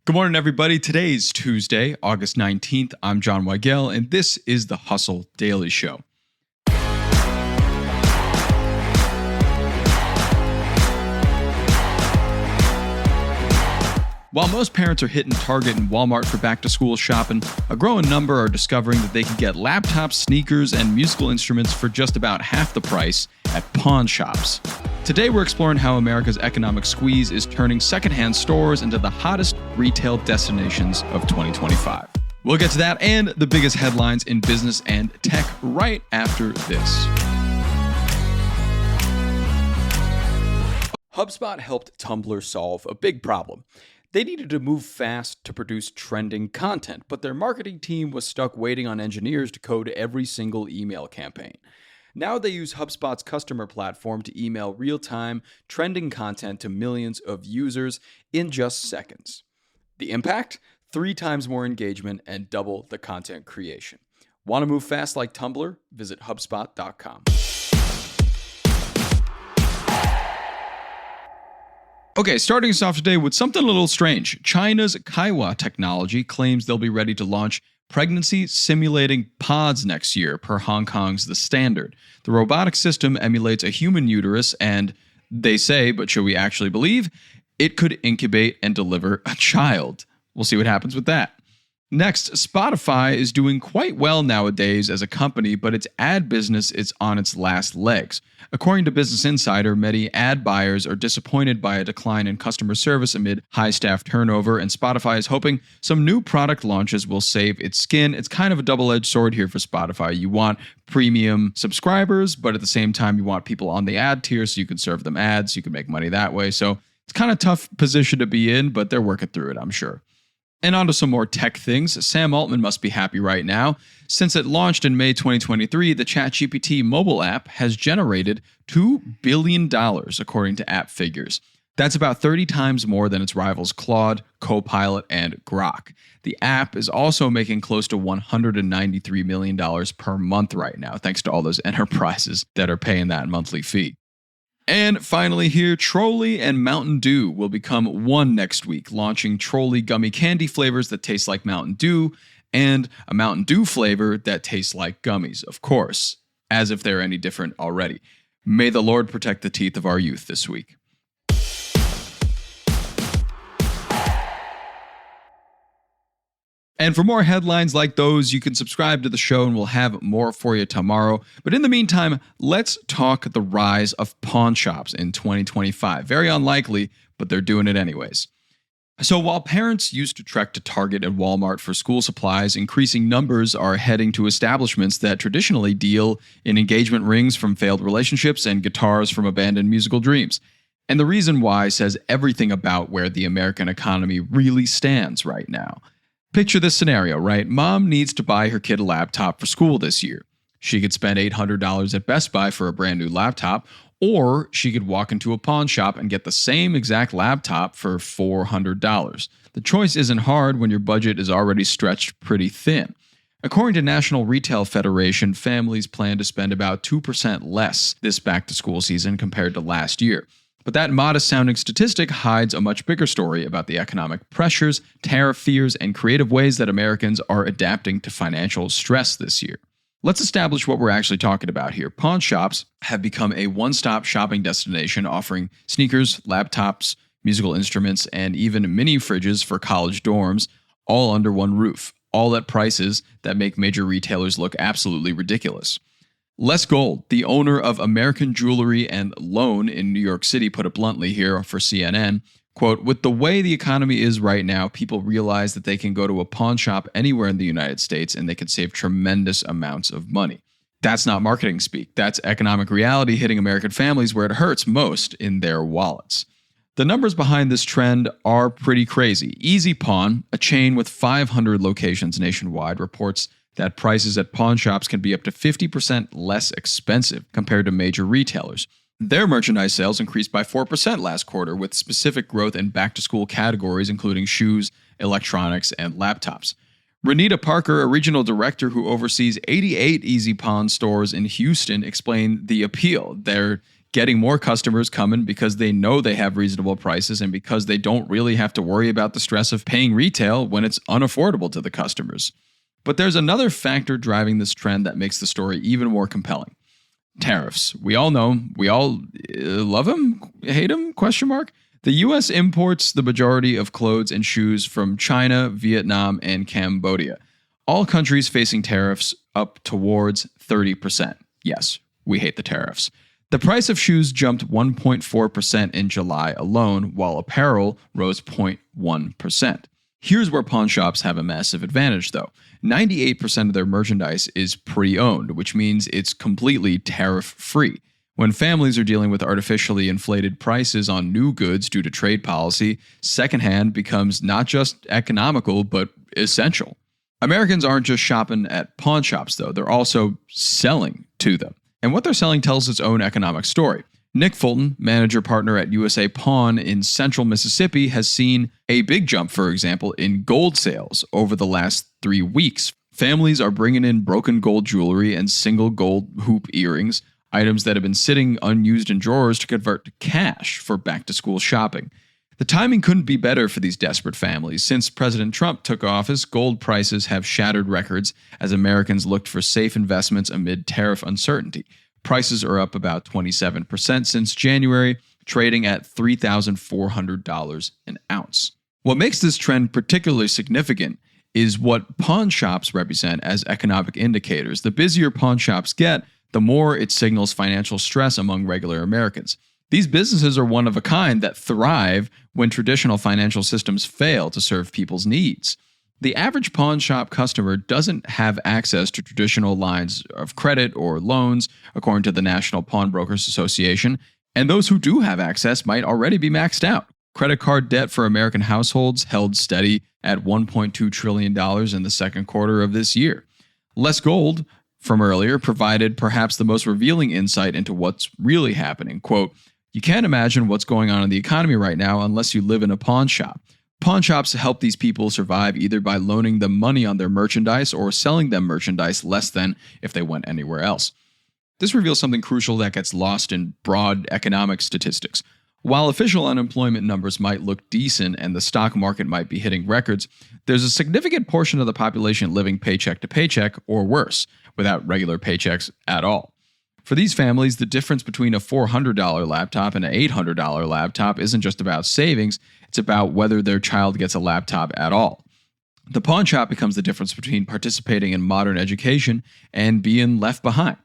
Good morning, everybody. Today's Tuesday, August 19th. I'm Jon Weigell, and this is the Hustle Daily Show. While most parents are hitting Target and Walmart for back-to-school shopping, a growing number are discovering that they can get laptops, sneakers, and musical instruments for just about half the price at pawn shops. Today, we're exploring how America's economic squeeze is turning secondhand stores into the hottest retail destinations of 2025. We'll get to that and the biggest headlines in business and tech right after this. HubSpot helped Tumblr solve a big problem. They needed to move fast to produce trending content, but their marketing team was stuck waiting on engineers to code every single email campaign. Now they use HubSpot's customer platform to email real-time, trending content to millions of users in just seconds. The impact? 3 times more engagement and double the content creation. Want to move fast like Tumblr? Visit HubSpot.com. Okay, starting us off today with something a little strange. China's Kaiwa technology claims they'll be ready to launch pregnancy simulating pods next year, per Hong Kong's The Standard. The robotic system emulates a human uterus and, they say, but should we actually believe, it could incubate and deliver a child. We'll see what happens with that. Next, Spotify is doing quite well nowadays as a company, but its ad business is on its last legs. According to Business Insider, many ad buyers are disappointed by a decline in customer service amid high staff turnover, and Spotify is hoping some new product launches will save its skin. It's kind of a double-edged sword here for Spotify. You want premium subscribers, but at the same time, you want people on the ad tier so you can serve them ads, you can make money that way. So it's kind of a tough position to be in, but they're working through it, I'm sure. And on to some more tech things. Sam Altman must be happy right now. Since it launched in May 2023, the ChatGPT mobile app has generated $2 billion, according to app figures. That's about 30 times more than its rivals Claude, Copilot, and Grok. The app is also making close to $193 million per month right now, thanks to all those enterprises that are paying that monthly fee. And finally here, Trolli and Mountain Dew will become one next week, launching Trolli gummy candy flavors that taste like Mountain Dew and a Mountain Dew flavor that tastes like gummies, of course, as if they're any different already. May the Lord protect the teeth of our youth this week. And for more headlines like those, you can subscribe to the show and we'll have more for you tomorrow. But in the meantime, let's talk the rise of pawn shops in 2025. Very unlikely, but they're doing it anyways. So while parents used to trek to Target and Walmart for school supplies, increasing numbers are heading to establishments that traditionally deal in engagement rings from failed relationships and guitars from abandoned musical dreams. And the reason why says everything about where the American economy really stands right now. Picture this scenario, right? Mom needs to buy her kid a laptop for school this year. She could spend $800 at Best Buy for a brand new laptop, or she could walk into a pawn shop and get the same exact laptop for $400. The choice isn't hard when your budget is already stretched pretty thin. According to National Retail Federation, families plan to spend about 2% less this back-to-school season compared to last year. But that modest-sounding statistic hides a much bigger story about the economic pressures, tariff fears, and creative ways that Americans are adapting to financial stress this year. Let's establish what we're actually talking about here. Pawn shops have become a one-stop shopping destination offering sneakers, laptops, musical instruments, and even mini fridges for college dorms, all under one roof, all at prices that make major retailers look absolutely ridiculous. Les Gold, the owner of American Jewelry and Loan in New York City, put it bluntly here for CNN, quote, "With the way the economy is right now, people realize that they can go to a pawn shop anywhere in the United States and they can save tremendous amounts of money." That's not marketing speak. That's economic reality hitting American families where it hurts most in their wallets. The numbers behind this trend are pretty crazy. Easy Pawn, a chain with 500 locations nationwide, reports that prices at pawn shops can be up to 50% less expensive compared to major retailers. Their merchandise sales increased by 4% last quarter, with specific growth in back-to-school categories including shoes, electronics, and laptops. Renita Parker, a regional director who oversees 88 Easy Pawn stores in Houston, explained the appeal. They're getting more customers coming because they know they have reasonable prices and because they don't really have to worry about the stress of paying retail when it's unaffordable to the customers. But there's another factor driving this trend that makes the story even more compelling. Tariffs. We all know, we all love them, hate them, question mark. The U.S. imports the majority of clothes and shoes from China, Vietnam, and Cambodia. All countries facing tariffs up towards 30%. Yes, we hate the tariffs. The price of shoes jumped 1.4% in July alone, while apparel rose 0.1%. Here's where pawn shops have a massive advantage, though. 98% of their merchandise is pre-owned, which means it's completely tariff-free. When families are dealing with artificially inflated prices on new goods due to trade policy, secondhand becomes not just economical, but essential. Americans aren't just shopping at pawn shops, though. They're also selling to them. And what they're selling tells its own economic story. Nick Fulton, manager partner at USA Pawn in central Mississippi, has seen a big jump, for example, in gold sales over the last 3 weeks. Families are bringing in broken gold jewelry and single gold hoop earrings, items that have been sitting unused in drawers to convert to cash for back-to-school shopping. The timing couldn't be better for these desperate families. Since President Trump took office, gold prices have shattered records as Americans looked for safe investments amid tariff uncertainty. Prices are up about 27% since January, trading at $3,400 an ounce. What makes this trend particularly significant is what pawn shops represent as economic indicators. The busier pawn shops get, the more it signals financial stress among regular Americans. These businesses are one of a kind that thrive when traditional financial systems fail to serve people's needs. The average pawn shop customer doesn't have access to traditional lines of credit or loans, according to the National Pawnbrokers Association, and those who do have access might already be maxed out. Credit card debt for American households held steady at $1.2 trillion in the second quarter of this year. Less gold from earlier provided perhaps the most revealing insight into what's really happening. Quote, "You can't imagine what's going on in the economy right now unless you live in a pawn shop. Pawn shops help these people survive either by loaning them money on their merchandise or selling them merchandise less than if they went anywhere else." This reveals something crucial that gets lost in broad economic statistics. While official unemployment numbers might look decent and the stock market might be hitting records, there's a significant portion of the population living paycheck to paycheck or worse, without regular paychecks at all. For these families, the difference between a $400 laptop and an $800 laptop isn't just about savings, it's about whether their child gets a laptop at all. The pawn shop becomes the difference between participating in modern education and being left behind.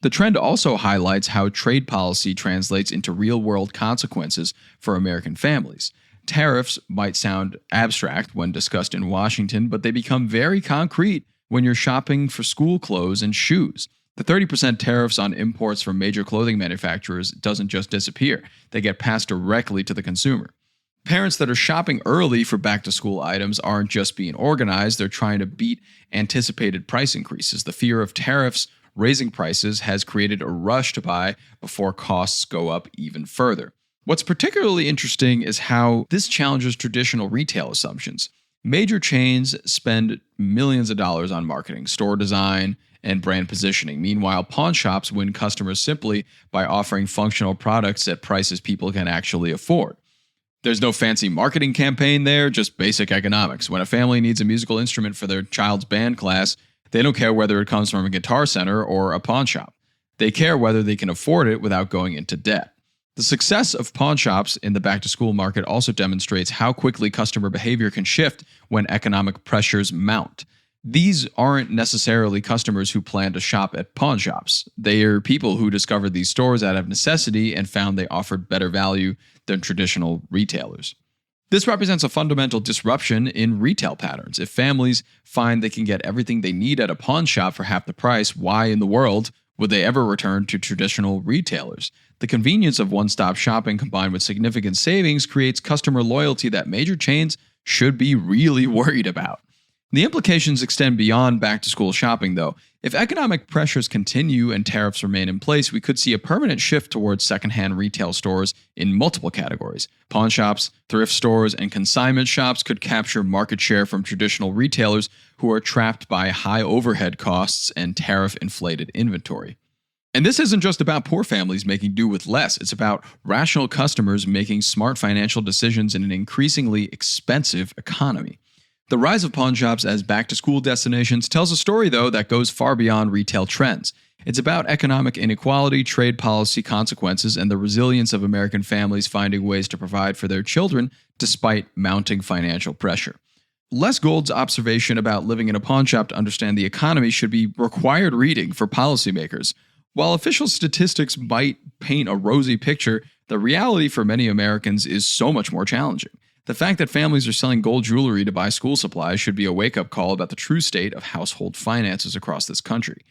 The trend also highlights how trade policy translates into real-world consequences for American families. Tariffs might sound abstract when discussed in Washington, but they become very concrete when you're shopping for school clothes and shoes. The 30% tariffs on imports from major clothing manufacturers doesn't just disappear. They get passed directly to the consumer. Parents that are shopping early for back-to-school items aren't just being organized, they're trying to beat anticipated price increases. The fear of tariffs raising prices has created a rush to buy before costs go up even further. What's particularly interesting is how this challenges traditional retail assumptions. Major chains spend millions of dollars on marketing, store design, and brand positioning. Meanwhile, pawn shops win customers simply by offering functional products at prices people can actually afford. There's no fancy marketing campaign there, just basic economics. When a family needs a musical instrument for their child's band class, they don't care whether it comes from a guitar center or a pawn shop. They care whether they can afford it without going into debt. The success of pawn shops in the back-to-school market also demonstrates how quickly customer behavior can shift when economic pressures mount. These aren't necessarily customers who plan to shop at pawn shops. They are people who discovered these stores out of necessity and found they offered better value than traditional retailers. This represents a fundamental disruption in retail patterns. If families find they can get everything they need at a pawn shop for half the price, why in the world would they ever return to traditional retailers? The convenience of one-stop shopping combined with significant savings creates customer loyalty that major chains should be really worried about. The implications extend beyond back-to-school shopping, though. If economic pressures continue and tariffs remain in place, we could see a permanent shift towards secondhand retail stores in multiple categories. Pawn shops, thrift stores, and consignment shops could capture market share from traditional retailers who are trapped by high overhead costs and tariff-inflated inventory. And this isn't just about poor families making do with less. It's about rational customers making smart financial decisions in an increasingly expensive economy. The rise of pawn shops as back-to-school destinations tells a story, though, that goes far beyond retail trends. It's about economic inequality, trade policy consequences, and the resilience of American families finding ways to provide for their children despite mounting financial pressure. Les Gold's observation about living in a pawn shop to understand the economy should be required reading for policymakers. While official statistics might paint a rosy picture, the reality for many Americans is so much more challenging. The fact that families are selling gold jewelry to buy school supplies should be a wake-up call about the true state of household finances across this country.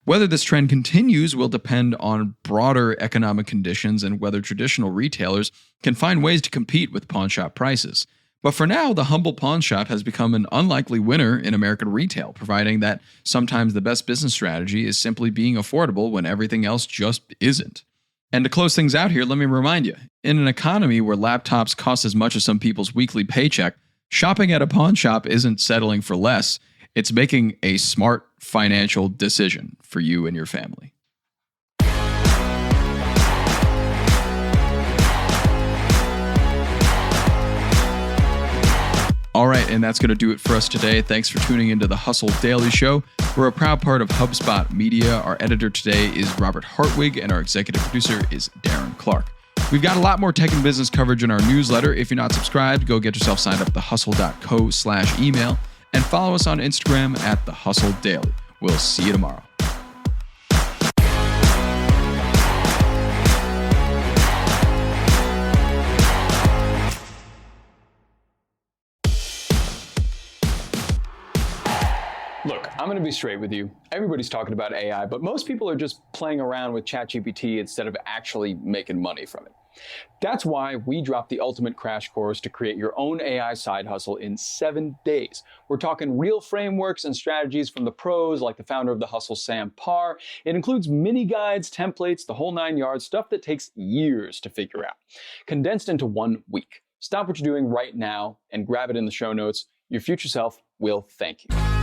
Whether this trend continues will depend on broader economic conditions and whether traditional retailers can find ways to compete with pawn shop prices. But for now, the humble pawn shop has become an unlikely winner in American retail, providing that sometimes the best business strategy is simply being affordable when everything else just isn't. And to close things out here, let me remind you, in an economy where laptops cost as much as some people's weekly paycheck, shopping at a pawn shop isn't settling for less, it's making a smart financial decision for you and your family. All right, and that's going to do it for us today. Thanks for tuning into the Hustle Daily Show. We're a proud part of HubSpot Media. Our editor today is Robert Hartwig, and our executive producer is Darren Clark. We've got a lot more tech and business coverage in our newsletter. If you're not subscribed, go get yourself signed up at thehustle.co/email and follow us on Instagram at The Hustle Daily. We'll see you tomorrow. Look, I'm going to be straight with you. Everybody's talking about AI, but most people are just playing around with ChatGPT instead of actually making money from it. That's why we dropped the ultimate crash course to create your own AI side hustle in 7 days. We're talking real frameworks and strategies from the pros like the founder of The Hustle, Sam Parr. It includes mini guides, templates, the whole 9 yards, stuff that takes years to figure out. Condensed into 1 week. Stop what you're doing right now and grab it in the show notes. Your future self will thank you.